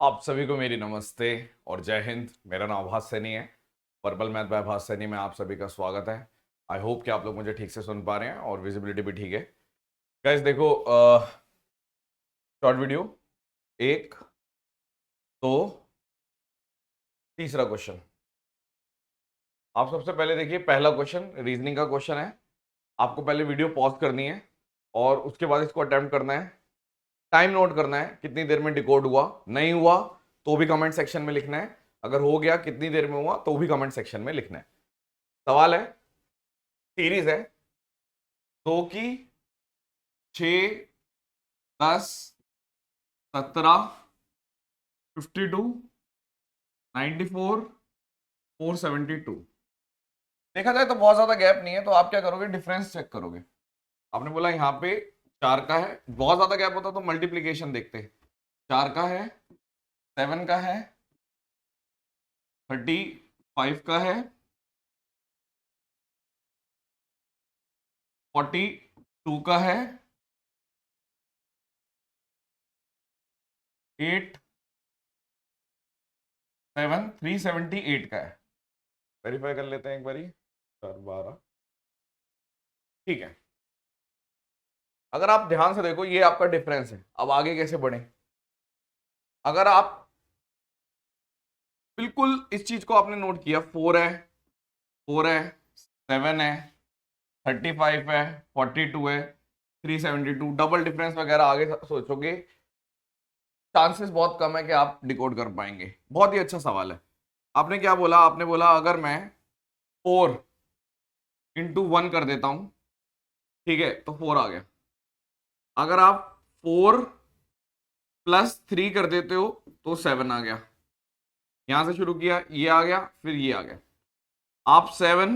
आप सभी को मेरी नमस्ते और जय हिंद। मेरा नाम आभास सैनी है। पर्पल मैथ बाय आभास सैनी में आप सभी का स्वागत है। आई होप कि आप लोग मुझे ठीक से सुन पा रहे हैं और विजिबिलिटी भी ठीक है। गाइस देखो, शॉर्ट वीडियो एक, तो तीसरा क्वेश्चन। आप सबसे पहले देखिए, पहला क्वेश्चन रीजनिंग का क्वेश्चन है। आपको पहले वीडियो पॉज करनी है और उसके बाद इसको अटेम्प्ट करना है। टाइम नोट करना है, कितनी देर में डिकोड हुआ, नहीं हुआ तो भी कमेंट सेक्शन में लिखना है। अगर हो गया कितनी देर में हुआ तो भी कमेंट सेक्शन में लिखना है। सवाल है, सीरीज है 2 की 6, 10, 17, 52, 94, 472। देखा जाए तो बहुत ज्यादा गैप नहीं है, तो आप क्या करोगे, डिफरेंस चेक करोगे। आपने बोला यहाँ पे 4 का है, बहुत ज्यादा गैप होता तो मल्टीप्लीकेशन देखते। 4 का है, 7 का है, 35 का है, 42 का है, 8, 7, 378 का है। वेरीफाई कर लेते हैं एक बारी। 4, 12, ठीक है। अगर आप ध्यान से देखो, ये आपका डिफरेंस है। अब आगे कैसे बढ़े, अगर आप बिल्कुल इस चीज को आपने नोट किया, 4 है, 4 है, 7 है, 35 है, 42 है, 372, डबल डिफरेंस वगैरह आगे सोचोगे, चांसेस बहुत कम है कि आप डिकोड कर पाएंगे। बहुत ही अच्छा सवाल है। आपने क्या बोला, आपने बोला अगर मैं 4 × 1 कर देता हूं, ठीक है, तो 4 आ गया। अगर आप 4 + 3 कर देते हो तो 7 आ गया। यहां से शुरू किया, ये आ गया, फिर ये आ गया। आप 7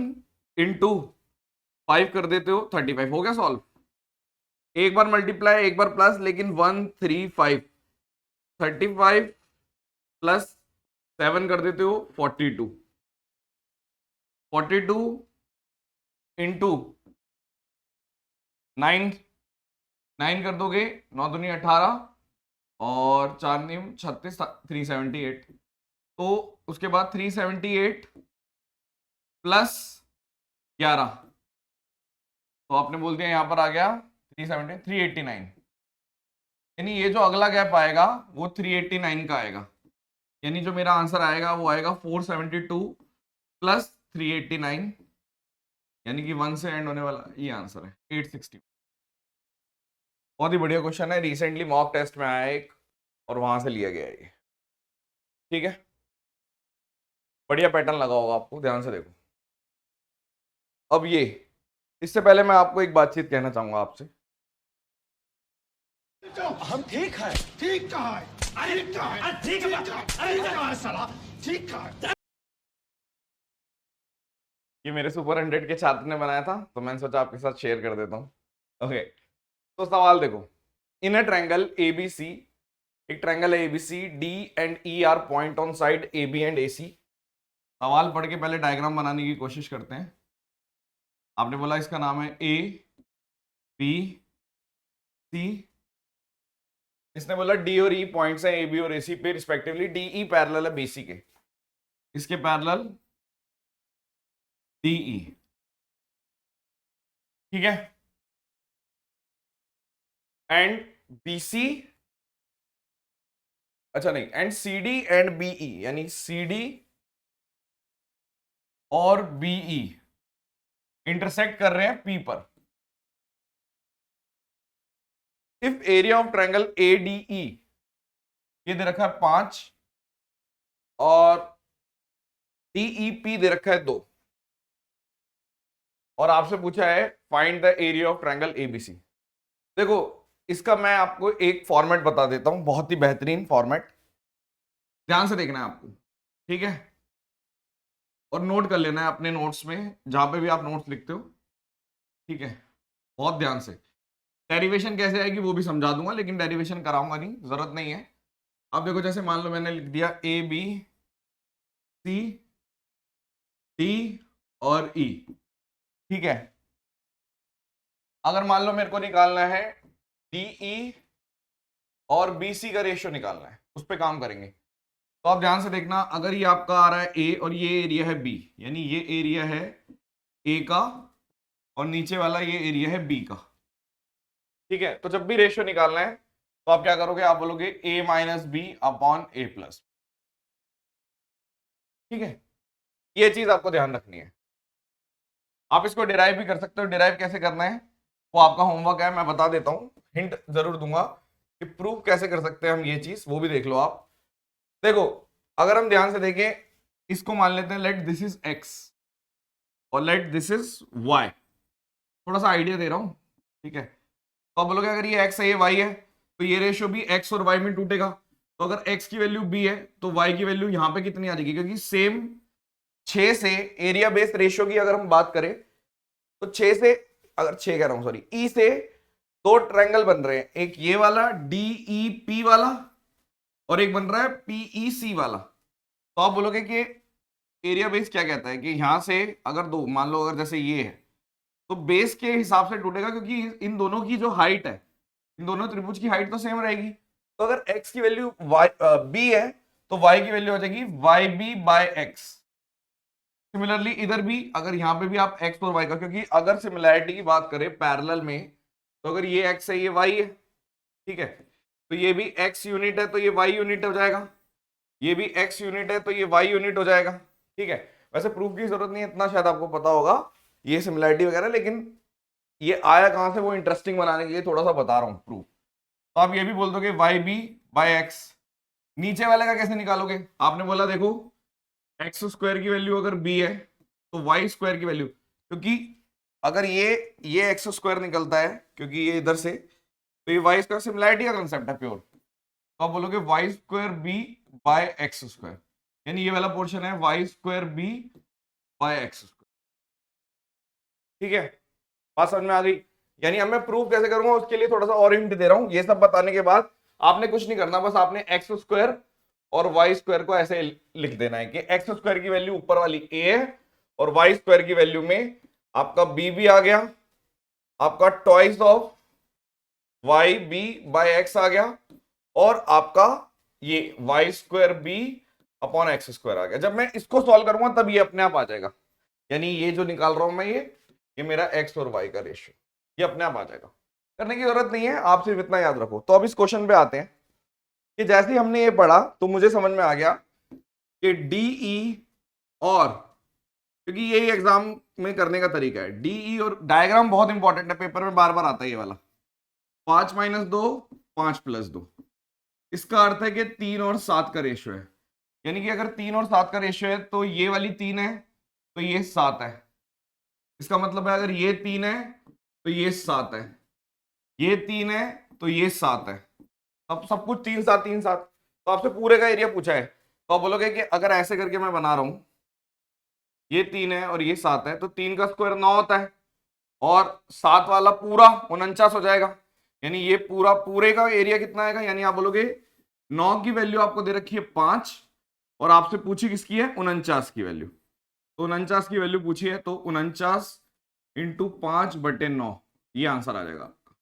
× 5 कर देते हो, 35 हो गया सॉल्व। एक बार मल्टीप्लाई, एक बार प्लस, लेकिन 1, 3, 5, 35 + 7 कर देते हो 42, 42 इंटू 9, 9 कर दोगे, 9 दूनी 18 और 4 नीम 36, 378। तो उसके बाद 378 + 11, तो आपने बोल दिया यहां पर आ गया 370, 389। यानी ये जो अगला गैप आएगा वो 389 का आएगा। यानी जो मेरा आंसर आएगा वो आएगा 472 + 389, यानी कि 1 से एंड होने वाला ये आंसर है 860। बहुत ही बढ़िया क्वेश्चन है, रिसेंटली मॉक टेस्ट में आया एक और वहां से लिया गया है ये। ठीक है, बढ़िया पैटर्न लगा होगा आपको, ध्यान से देखो। अब ये, इससे पहले मैं आपको एक बातचीत कहना चाहूंगा आपसे। हम ठीक है। ठीक कहा है? अरे ठीक कहा है? ठीक है साला, ठीक कहा है। ये मेरे सुपर 100 के छात्र ने बनाया था, तो मैंने सोचा आपके साथ शेयर कर देता हूँ। ओके, तो सवाल देखो। इन अ ट्रायंगल एबीसी, एक ट्रायंगल है ABC, D and E are point on side A B and A C. सवाल पढ़ के पहले डायग्राम बनाने की कोशिश करते हैं। आपने बोला इसका नाम है ए बी सी। इसने बोला डी और ई पॉइंट्स हैं ए बी और ए सी पे रिस्पेक्टिवली, डी ई पैरेलल है बीसी के, इसके पैरेलल डी ई। ठीक है, एंड बीसी, अच्छा नहीं, and C D and BE, यानी सी डी और बीई इंटरसेक्ट कर रहे हैं पी पर। If area of triangle A D E, ये दे रखा है 5 और डीईपी दे रखा है 2, और आपसे पूछा है find the area of triangle ABC. देखो, इसका मैं आपको एक फॉर्मेट बता देता हूं, बहुत ही बेहतरीन फॉर्मेट, ध्यान से देखना है आपको। ठीक है, और नोट कर लेना है अपने नोट्स में, जहां पे भी आप नोट्स लिखते हो। ठीक है, बहुत ध्यान से। डेरिवेशन कैसे आएगी वो भी समझा दूंगा, लेकिन डेरिवेशन कराऊंगा नहीं, जरूरत नहीं है। अब देखो, जैसे मान लो मैंने लिख दिया ए बी सी डी और ई। ठीक है, अगर मान लो मेरे को निकालना है डीई और बीसी का रेशियो निकालना है, उस पर काम करेंगे। तो आप ध्यान से देखना, अगर ये आपका आ रहा है ए और ये एरिया है बी, यानी ये एरिया है ए का और नीचे वाला ये एरिया है बी का, ठीक है। तो जब भी रेशियो निकालना है तो आप क्या करोगे, आप बोलोगे ए माइनस बी अपॉन ए प्लस, ठीक है। ये चीज आपको ध्यान रखनी है। आप इसको डिराइव भी कर सकते हो। डिराइव कैसे करना है वो आपका होमवर्क है, मैं बता देता हूं, हिंट जरूर दूंगा कि प्रूव कैसे कर सकते हैं हम ये चीज, वो भी देख लो आप। देखो, अगर हम ध्यान से देखें, इसको मान लेते हैं लेट दिस इज एक्स और लेट दिस इज वाई, थोड़ा सा आइडिया दे रहा हूं, ठीक है। तो आप बोलोगे अगर ये एक्स है ये वाई है तो ये रेशियो भी एक्स और वाई में टूटेगा। तो अगर एक्स की वैल्यू बी है तो वाई की वैल्यू यहां पे कितनी आ जाएगी, क्योंकि सेम 6 से एरिया बेस्ड रेशियो की अगर हम बात करें तो 6 से, अगर 6 कह रहा हूं सॉरी, ई से दो ट्रायंगल बन रहे हैं, एक ये वाला डीईपी वाला और एक बन रहा है पीईसी वाला। तो आप बोलोगे कि एरिया बेस क्या कहता है कि यहां से अगर दो मान लो, अगर जैसे ये है तो बेस के हिसाब से टूटेगा, क्योंकि इन दोनों की जो हाइट है, इन दोनों त्रिभुज की हाइट तो सेम रहेगी। तो अगर x की वैल्यू बी है तो y की वैल्यू हो जाएगी y B by x. Similarly इधर भी, अगर यहां पे भी आप x और y का, क्योंकि अगर सिमिलैरिटी की बात करें पैरेलल में, तो अगर ये x है ये y है, ठीक है, तो ये भी x यूनिट है तो ये y यूनिट हो जाएगा, ये भी x यूनिट है तो ये y यूनिट हो जाएगा, ठीक है। वैसे प्रूफ की जरूरत नहीं है, इतना शायद आपको पता होगा ये सिमिलैरिटी वगैरह, लेकिन ये आया कहां से वो इंटरेस्टिंग बनाने के लिए थोड़ा सा बता रहा हूं प्रूफ। तो आप ये भी बोल दोगे वाई बी बाय एक्स। नीचे वाले का कैसे निकालोगे, आपने बोला देखो एक्स स्क्वायर की वैल्यू अगर बी है तो वाई स्क्वायर की वैल्यू, क्योंकि अगर ये एक्स स्क्वायर निकलता है क्योंकि ये इधर से, तो ये वाई स्क्वायर सिमिलैरिटी का कंसेप्ट है प्योर। तो आप बोलोगे y square b by x square, यानी ये वाला पोर्शन है y square b by x square, ठीक है। बात समझ में आ गई। यानी अब मैं प्रूव कैसे करूंगा उसके लिए थोड़ा सा और हिंट दे रहा हूं। ये सब बताने के बाद आपने कुछ नहीं करना, बस आपने एक्स स्क्वायर और वाई स्क्वायर को ऐसे लिख देना है कि एक्स स्क्वायर की वैल्यू ऊपर वाली ए है और वाई स्क्वायर की वैल्यू में आपका बी भी आ गया, आपका twice of Y B by X आ गया, और आपका ये Y square B upon X square आ गया। जब मैं इसको सॉल्व करूंगा तब ये अपने आप आ जाएगा, यानी ये जो निकाल रहा हूं मैं ये मेरा एक्स और वाई का रेशियो, ये अपने आप आ जाएगा, करने की जरूरत नहीं है, आप सिर्फ इतना याद रखो। तो अब इस क्वेश्चन पे आते हैं कि जैसे ही हमने ये पढ़ा तो मुझे समझ में आ गया कि डीई और, क्योंकि यही एग्जाम में करने का तरीका है, डीई और डायग्राम बहुत इंपॉर्टेंट है, पेपर में बार बार आता है ये वाला, 5 - 2 5 + 2, इसका अर्थ है कि 3 और 7 का रेशियो है, यानी कि अगर 3 और 7 का रेशियो है तो ये वाली 3 है तो ये 7 है, इसका मतलब है अगर ये 3 है तो ये 7 है, ये 3 है तो ये 7 है, अब सब कुछ 3 7 3 7। तो आपसे पूरे का एरिया पूछा है तो आप बोलोगे कि अगर ऐसे करके मैं बना रहा हूं, ये 3 है और ये 7 है, तो 3 का स्क्वायर 9 होता है और 7 वाला पूरा 49 हो जाएगा, यानी ये पूरा पूरे का एरिया कितना आएगा, यानी आप बोलोगे 9 की वैल्यू आपको दे रखी है 5 और आपसे पूछी किसकी है, 49 की वैल्यू। तो 49 की वैल्यू पूछी है तो 49 × 5/9, ये आंसर आ जाएगा आपका।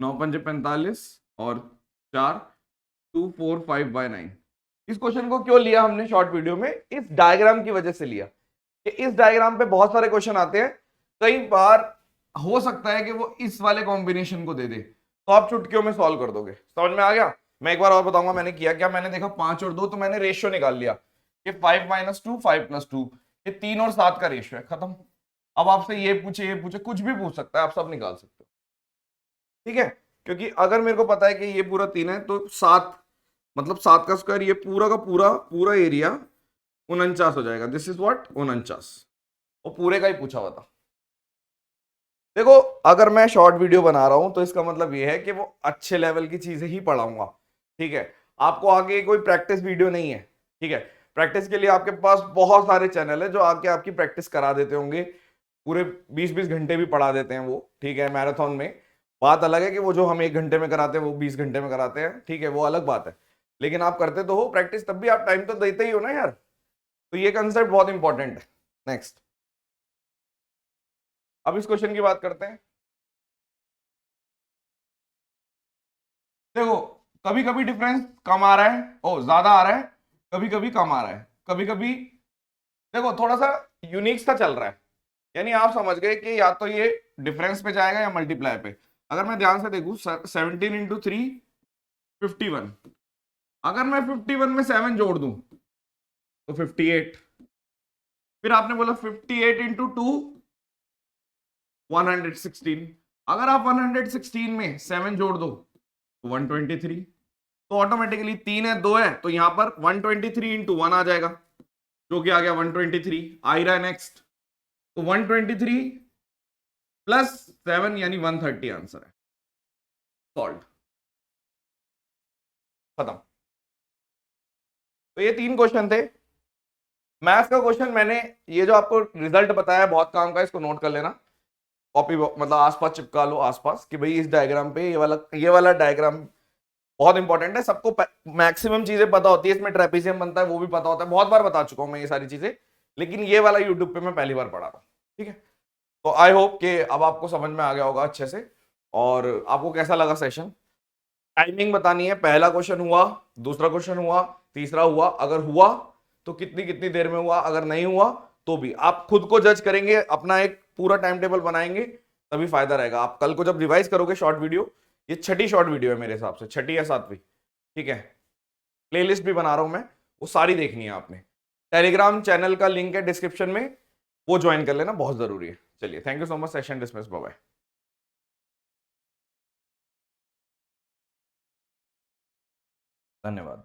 9 × 5 = 45 और 4 245/9। इस क्वेश्चन को क्यों लिया हमने शॉर्ट वीडियो में, इस डायग्राम की वजह से लिया कि इस डायग्राम पे बहुत सारे क्वेश्चन आते हैं, कई बार हो सकता है कि वो इस वाले कॉम्बिनेशन को दे दे, तो आप चुटकियों में सॉल्व कर दोगे। समझ में आ गया। मैं एक बार और बताऊंगा मैंने किया क्या। मैंने देखा 5 और 2 तो मैंने रेशियो निकाल लिया कि 5 - 2 5 + 2, ये 3 और 7 का रेशियो है, खत्म। अब आपसे ये पूछे कुछ भी पूछ सकता है, आप सब निकाल सकते हो, ठीक है। क्योंकि अगर मेरे को पता है कि ये पूरा 3 है तो 7 मतलब 7 का स्क्वायर, ये पूरा का पूरा एरिया 49 हो जाएगा। दिस इज व्हाट 49, वो पूरे का ही पूछा हुआ था। देखो अगर मैं शॉर्ट वीडियो बना रहा हूं तो इसका मतलब ये है कि वो अच्छे लेवल की चीजें ही पढ़ाऊंगा, ठीक है। आपको आगे कोई प्रैक्टिस वीडियो नहीं है, ठीक है। प्रैक्टिस के लिए आपके पास बहुत सारे चैनल है जो आके आपकी प्रैक्टिस करा देते होंगे, पूरे 20-20 घंटे भी पढ़ा देते हैं वो, ठीक है, मैराथन में। बात अलग है कि वो जो हम 1 घंटे में कराते हैं वो 20 घंटे में कराते हैं, ठीक है, वो अलग बात है। लेकिन आप करते तो हो प्रैक्टिस, तब भी आप टाइम तो देते ही हो ना यार। तो ये कंसेप्ट बहुत इंपॉर्टेंट है। नेक्स्ट, अब इस क्वेश्चन की बात करते हैं। देखो कभी कभी डिफरेंस कम आ रहा है, ओ ज्यादा आ रहा है, कभी कभी कम आ रहा है, कभी कभी देखो थोड़ा सा यूनिक सा चल रहा है। यानी आप समझ गए कि या तो ये डिफरेंस पे जाएगा या मल्टीप्लाई पे। अगर मैं ध्यान से देखूं 17 इंटू 3 51, अगर मैं 51 में 7 जोड़ दूं तो 58। फिर आपने बोला 58 इंटू 2 116, अगर आप 116 में 7 जोड़ दो तो 123। तो ऑटोमेटिकली 3 है 2 है तो यहां पर 123 इंटू 1 आ जाएगा, जो कि आ गया 123। आ ही रहा है नेक्स्ट, तो 123 प्लस 7 यानी 130 आंसर है। सॉल्व, खत्म। तो ये 3 क्वेश्चन थे मैथ्स का। क्वेश्चन मैंने ये जो आपको रिजल्ट बताया बहुत काम का, इसको नोट कर लेना, कॉपी मतलब आसपास चिपका लो आसपास कि भाई इस डायग्राम पे ये वाला डायग्राम बहुत इंपॉर्टेंट है। सबको मैक्सिमम चीजें पता होती है, इसमें ट्रेपेजियम बनता है वो भी पता होता है, बहुत बार बता चुका हूं मैं ये सारी चीजें, लेकिन ये वाला यूट्यूब पे मैं पहली बार पढ़ा रहा हूं। ठीक है, तो आई होप कि अब आपको समझ में आ गया होगा अच्छे से। और आपको कैसा लगा सेशन? टाइमिंग बतानी है, पहला क्वेश्चन हुआ, दूसरा क्वेश्चन हुआ, तीसरा हुआ, अगर हुआ तो कितनी कितनी देर में हुआ, अगर नहीं हुआ तो भी आप खुद को जज करेंगे, अपना एक पूरा टाइम टेबल बनाएंगे, तभी फायदा रहेगा। आप कल को जब रिवाइज करोगे शॉर्ट वीडियो, ये 6ठी शॉर्ट वीडियो है मेरे हिसाब से, 6ठी या 7वीं, ठीक है। प्लेलिस्ट भी बना रहा हूं मैं, वो सारी देखनी है आपने। टेलीग्राम चैनल का लिंक है डिस्क्रिप्शन में, वो ज्वाइन कर लेना, बहुत जरूरी है। चलिए, thank you so much, session dismiss, bye bye. धन्यवाद।